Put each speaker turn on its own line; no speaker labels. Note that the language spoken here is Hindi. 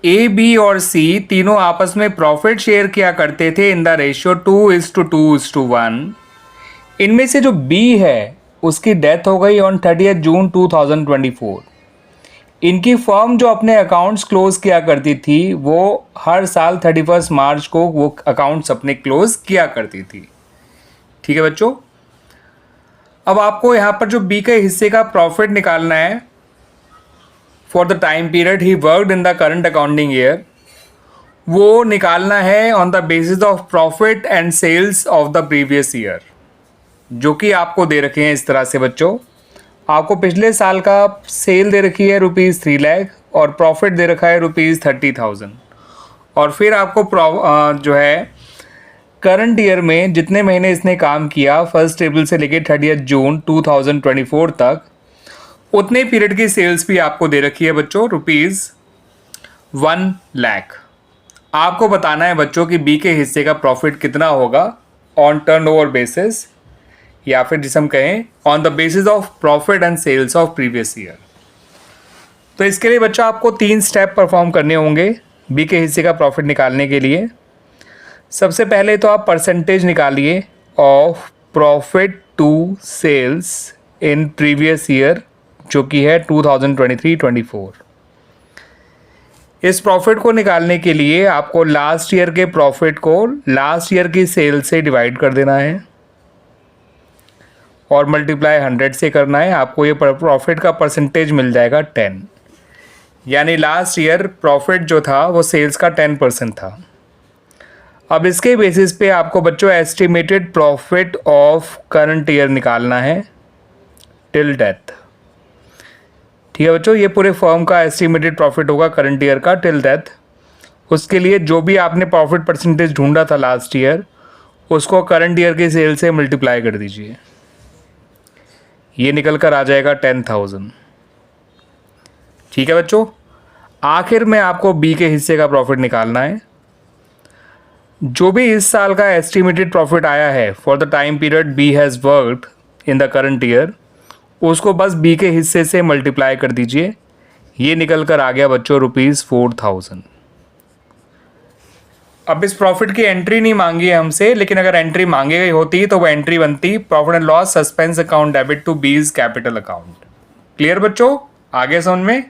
ए, बी और सी तीनों आपस में प्रॉफिट शेयर किया करते थे इन द रेशियो 2:2:1। इनमें से जो बी है उसकी डेथ हो गई ऑन 30 जून 2024। इनकी फर्म जो अपने अकाउंट्स क्लोज किया करती थी वो हर साल 31 मार्च को वो अकाउंट्स अपने क्लोज किया करती थी। ठीक है बच्चों, अब आपको यहाँ पर जो बी के हिस्से का प्रॉफिट निकालना है फॉर द टाइम पीरियड ही worked in the current accounting year, वो निकालना है on the basis of profit and sales of the previous year, जो कि आपको दे रखे हैं इस तरह से बच्चों। आपको पिछले साल का सेल दे रखी है ₹3 लाख और प्रॉफिट दे रखा है ₹30,000, और फिर आपको जो है करंट ईयर में जितने महीने इसने काम किया फर्स्ट अप्रैल से लेकर 30 जून 2024 तक, उतने पीरियड की सेल्स भी आपको दे रखी है बच्चों ₹1 लाख। आपको बताना है बच्चों कि बी के हिस्से का प्रॉफिट कितना होगा ऑन टर्नओवर बेसिस, या फिर जिसे हम कहें on the basis of profit and sales of previous year. तो इसके लिए बच्चों आपको 3 स्टेप परफॉर्म करने होंगे बी के हिस्से का प्रॉफिट निकालने के लिए। सबसे पहले तो आप परसेंटेज निकालिए of profit to sales in previous year, जो कि है 2023-24। इस प्रॉफिट को निकालने के लिए आपको लास्ट ईयर के प्रॉफिट को लास्ट ईयर की सेल से डिवाइड कर देना है और मल्टीप्लाई 100 से करना है। आपको ये प्रॉफिट का परसेंटेज मिल जाएगा 10, यानी लास्ट ईयर प्रॉफिट जो था वो सेल्स का 10% था। अब इसके बेसिस पे आपको बच्चों estimated profit of current year निकालना है टिल डेथ। ठीक है बच्चों, ये पूरे फर्म का एस्टिमेटेड प्रॉफिट होगा करंट ईयर का टिल डेथ। उसके लिए जो भी आपने प्रॉफिट परसेंटेज ढूंढा था लास्ट ईयर, उसको करंट ईयर की सेल से मल्टीप्लाई कर दीजिए, ये निकल कर आ जाएगा 10,000। ठीक है बच्चों, आखिर में आपको बी के हिस्से का प्रॉफिट निकालना है। जो भी इस साल का एस्टिमेटेड प्रॉफिट आया है for the time period B has worked in the current year, उसको बस बी के हिस्से से मल्टीप्लाई कर दीजिए, ये निकल कर आ गया बच्चों ₹4,000। अब इस प्रॉफिट की एंट्री नहीं मांगी है हमसे, लेकिन अगर एंट्री मांगी गई होती तो वो एंट्री बनती profit and loss suspense account debit to B's capital account. Clear बच्चों, आगे समझ में?